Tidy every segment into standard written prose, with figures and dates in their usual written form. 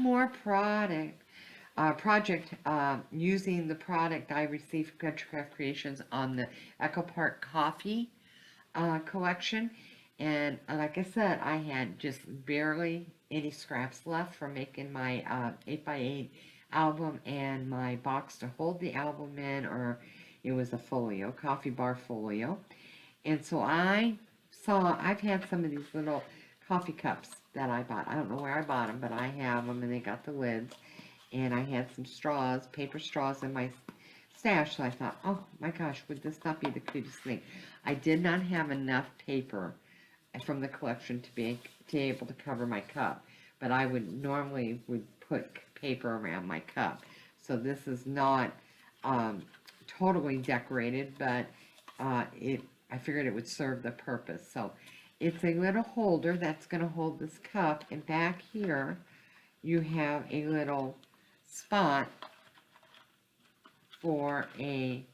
more project using the product I received from Country Craft Creations on the Echo Park Coffee collection. And like I said, I had just barely any scraps left from making my 8x8 album and my box to hold the album in, or it was a folio, coffee bar folio. And so I've had some of these little coffee cups that I bought. I don't know where I bought them, but I have them and they got the lids. And I had some straws, paper straws in my stash, so I thought, oh my gosh, would this not be the cutest thing? I did not have enough paper from the collection to be able to cover my cup, but I would normally put paper around my cup. So this is not totally decorated, but I figured it would serve the purpose. So it's a little holder that's going to hold this cup, and back here you have a little spot for a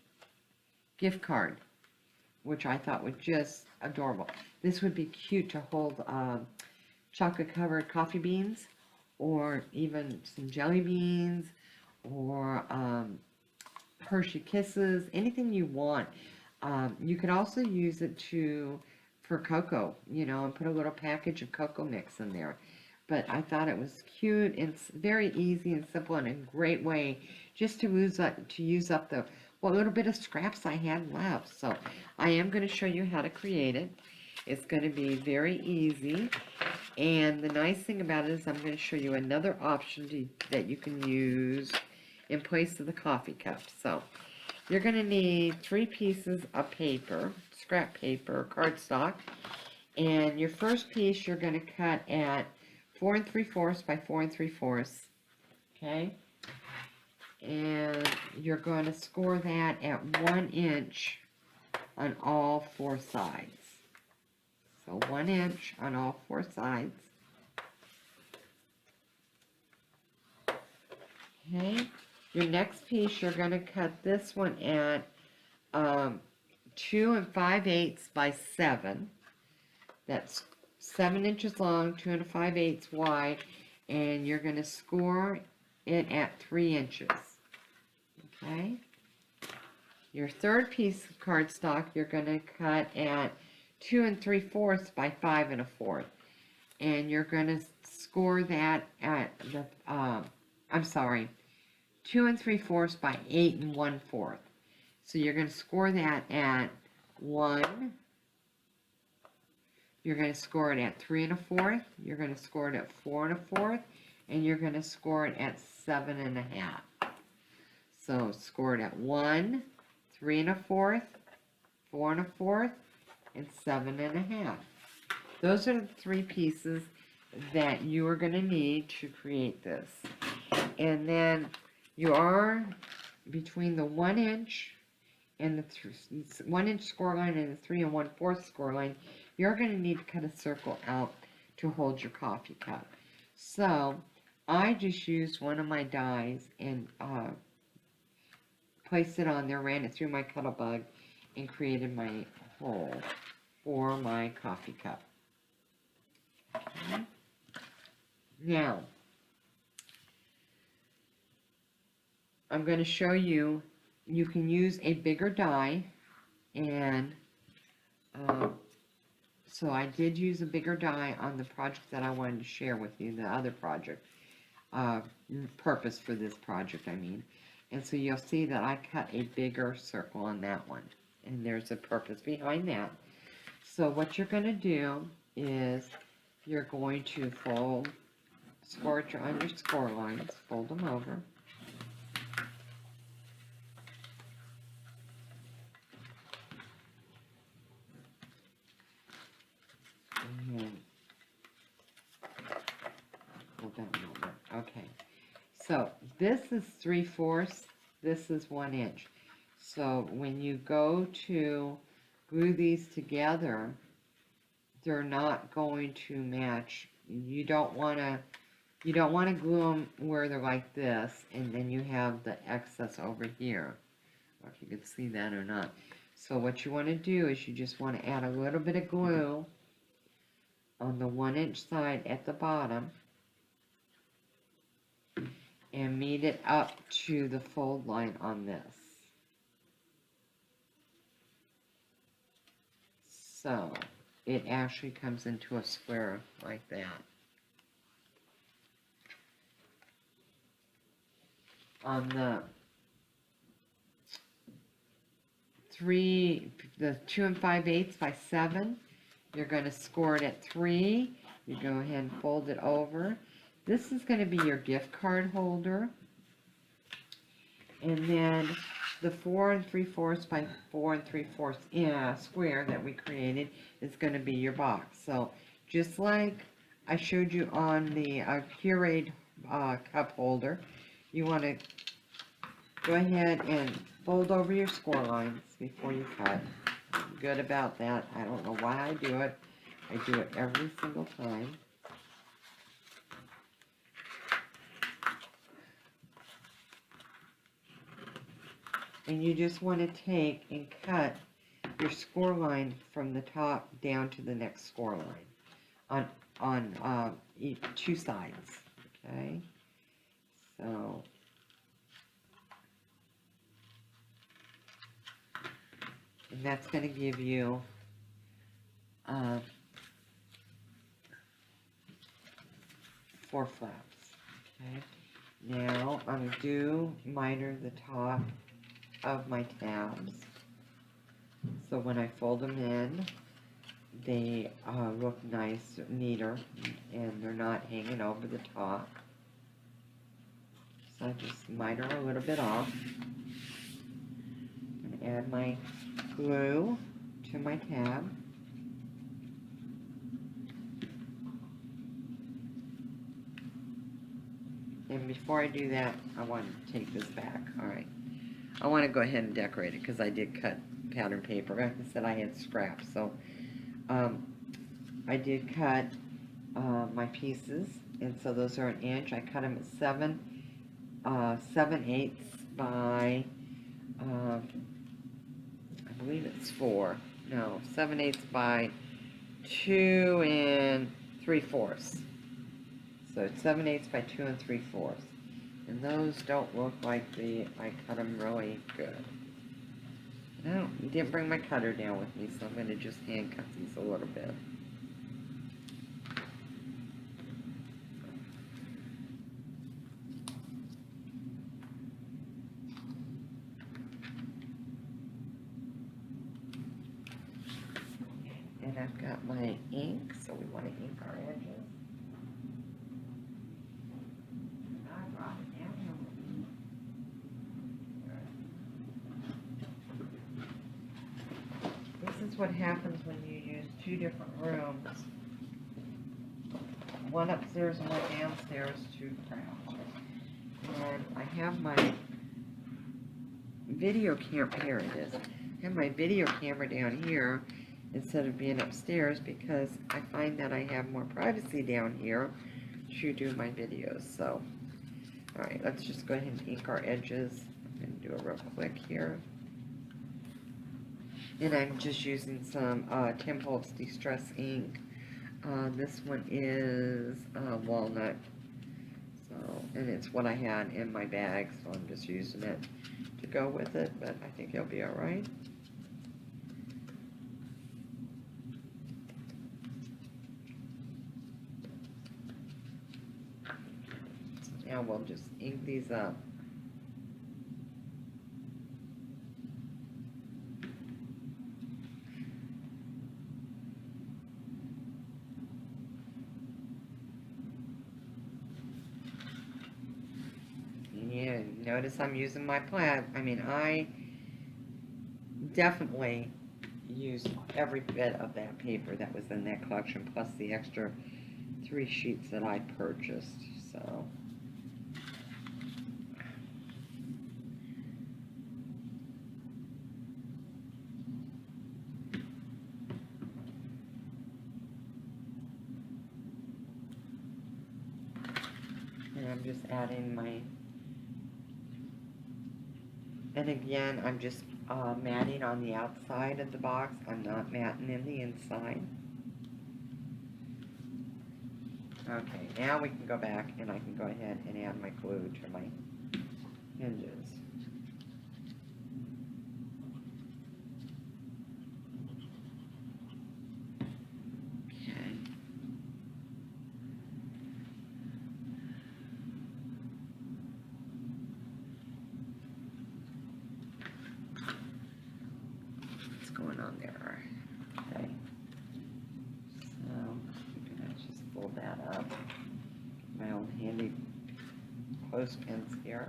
gift card, which I thought was just adorable. This would be cute to hold chocolate covered coffee beans, or even some jelly beans, or Hershey Kisses, anything you want. You could also use it for cocoa, and put a little package of cocoa mix in there. But I thought it was cute and very easy and simple, and a great way just to use up the little bit of scraps I had left. So I am going to show you how to create it. It's going to be very easy, and the nice thing about it is I'm going to show you another option that you can use in place of the coffee cup. So you're going to need 3 pieces of paper, scrap paper, cardstock, and your first piece you're going to cut at 4 3/4 by 4 3/4, okay? And you're going to score that at 1 inch on all 4 sides. So 1 inch on all 4 sides. Okay, your next piece, you're going to cut this one at 2 5/8 by 7. That's 7 inches long, 2 5/8 wide, and you're going to score it at 3 inches. Okay. Your third piece of cardstock, you're going to cut at 2 3/4 by 5 1/4, and you're going to score that at the 2 3/4 by 8 1/4. So you're going to score that at 1. You're going to score it at 3 1/4. You're going to score it at 4 1/4, and you're going to score it at 7 1/2. So score it at 1, 3 1/4, 4 1/4, and 7 1/2. Those are the 3 pieces that you are going to need to create this. And then you are between the 1 inch and the 1 inch score line and the 3 1/4 score line, you're going to need to cut a circle out to hold your coffee cup. So I just used one of my dies and placed it on there, ran it through my Cuttlebug, and created my hole for my coffee cup. Okay. Now, I'm going to show you, you can use a bigger die, and so I did use a bigger die on the project that I wanted to share with you, the other project, purpose for this project, I mean. And so you'll see that I cut a bigger circle on that one, and there's a purpose behind that. So what you're going to do is you're going to score on your score lines, fold them over. And hold that one over. Okay. So this is 3/4, this is 1 inch. So when you go to glue these together, they're not going to match. You don't want to glue them where they're like this, and then you have the excess over here. I don't know if you can see that or not. So what you want to do is you just want to add a little bit of glue on the 1 inch side at the bottom. and meet it up to the fold line on this. So it actually comes into a square like that. On the 2 5/8 by 7, you're going to score it at 3. You go ahead and fold it over. This is going to be your gift card holder. And then the 4 3/4 by 4 3/4 square that we created is going to be your box. So just like I showed you on the Keurig cup holder, you want to go ahead and fold over your score lines before you cut. I'm good about that. I don't know why I do it. I do it every single time. And you just want to take and cut your score line from the top down to the next score line on two sides. Okay, so and that's going to give you 4 flaps. Okay, now I'm going to miter the top of my tabs, so when I fold them in, they look nice, neater, and they're not hanging over the top. So I just miter a little bit off and add my glue to my tab. And before I do that, I want to take this back. Alright, I want to go ahead and decorate it because I did cut pattern paper. Like I said, I had scraps, so I did cut my pieces, and so those are 1 inch. I cut them at 7/8 by I believe it's 4. No, 7/8 by 2 3/4. So it's 7/8 by 2 3/4. And those don't look like I cut them really good. No, you didn't bring my cutter down with me, so I'm going to just hand cut these a little bit. And I've got my ink, so we want to ink our edges. I brought it down here with me. This is what happens when you use 2 different rooms. One upstairs and one downstairs to craft. And I have my video camera, here it is. I have my video camera down here instead of being upstairs because I find that I have more privacy down here to do my videos. So, alright, let's just go ahead and ink our edges. I'm going to do it real quick here. And I'm just using some Tim Holtz Distress ink. This one is walnut. So, and it's what I had in my bag, so I'm just using it to go with it, but I think it'll be alright. Now we'll just ink these up. Yeah, notice I'm using my plaid. I definitely used every bit of that paper that was in that collection, plus the extra 3 sheets that I purchased, so. And I'm just adding my, and again, I'm just matting on the outside of the box. I'm not matting in the inside. Okay, now we can go back and I can go ahead and add my glue to my hinges. Okay. What's going on there? Okay. So, I'm gonna just fold that up. My old handy clothespins here.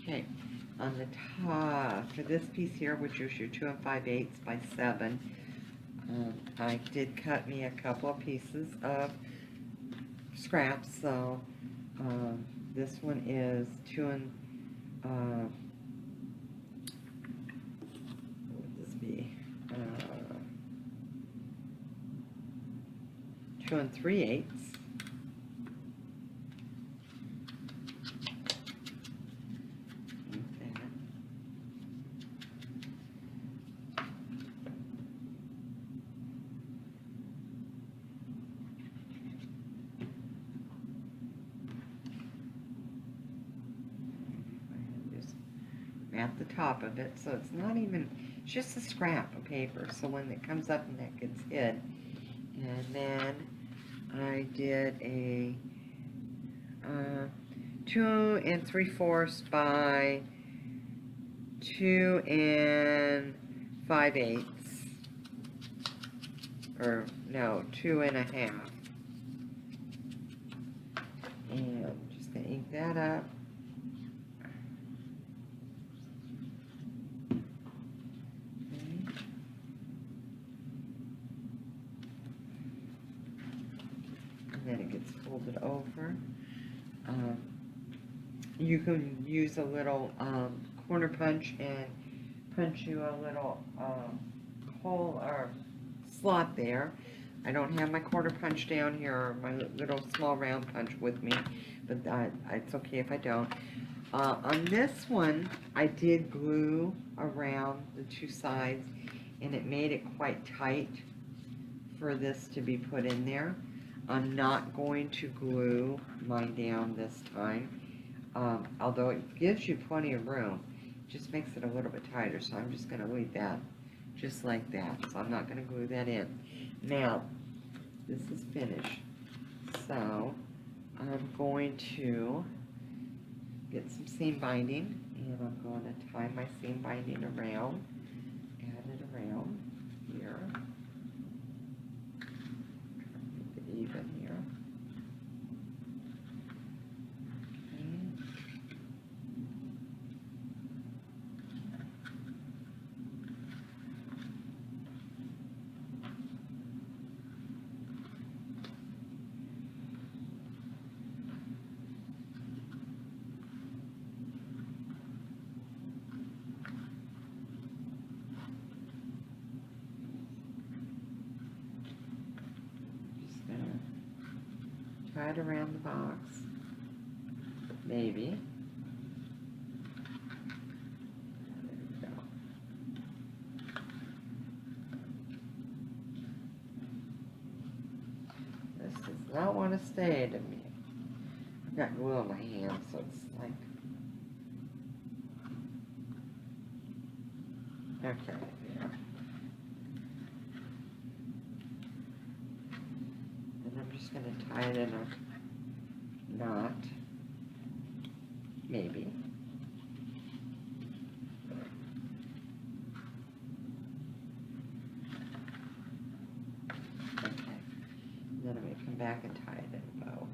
Okay, on the top, for this piece here, which is your 2 5/8 by 7, I did cut me a couple of pieces of scraps, so this one is 2 what would this be? 2 3/8. At the top of it, so it's not even, it's just a scrap of paper, so when it comes up and that gets hid. And then I did a 2 3/4 by 2 5/8, or no, 2 1/2, and I'm just gonna ink that up. Then it gets folded over. You can use a little corner punch and punch you a little hole or slot there. I don't have my quarter punch down here, or my little small round punch with me, but it's okay if I don't. On this one, I did glue around the 2 sides, and it made it quite tight for this to be put in there. I'm not going to glue mine down this time, although it gives you plenty of room. It just makes it a little bit tighter, so I'm just going to leave that just like that. So I'm not going to glue that in. Now, this is finished, so I'm going to get some seam binding, and I'm going to tie my seam binding around, add it around here. Even here. Just gonna tie it around the box, maybe. There we go. This does not want to stay to me. I've got glue on my hand, so it's like, okay, yeah. And I'm just going to tie it in a knot, maybe. Okay, and then I'm going to come back and tie it in a bow.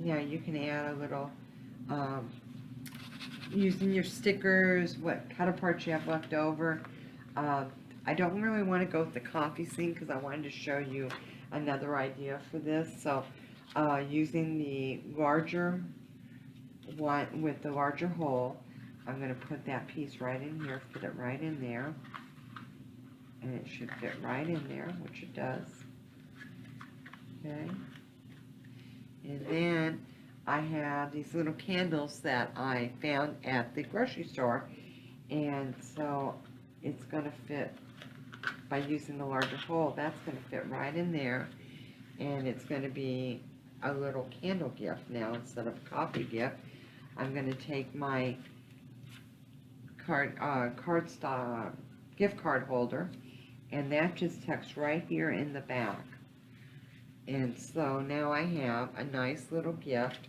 Now you can add a little, um, using your stickers, what cut parts you have left over. Um, I don't really want to go with the coffee scene because I wanted to show you another idea for this. So using the larger one with the larger hole, I'm going to put that piece right in here, fit it right in there. And it should fit right in there, which it does. Okay. And then I have these little candles that I found at the grocery store. And so it's going to fit, by using the larger hole, that's going to fit right in there. And it's going to be a little candle gift now instead of a coffee gift. I'm going to take my gift card holder, and that just tucks right here in the back. And so now I have a nice little gift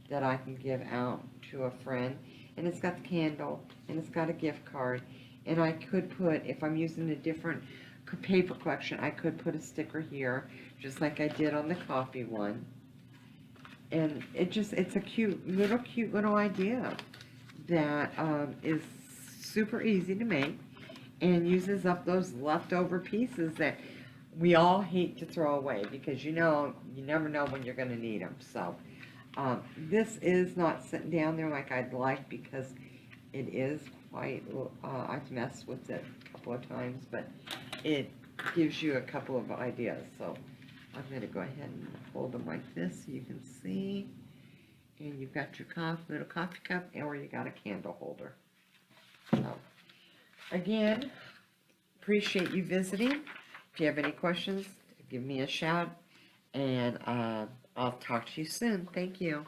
that I can give out to a friend. And it's got the candle, and it's got a gift card. And I could put, if I'm using a different paper collection, I could put a sticker here, just like I did on the coffee one. And it's a cute little idea that is super easy to make and uses up those leftover pieces that we all hate to throw away, because you never know when you're going to need them. So this is not sitting down there like I'd like, because it is quite, I've messed with it a couple of times, but it gives you a couple of ideas. So I'm going to go ahead and hold them like this so you can see. And you've got your little coffee cup, or you got a candle holder. So, again, appreciate you visiting. If you have any questions, give me a shout, and I'll talk to you soon. Thank you.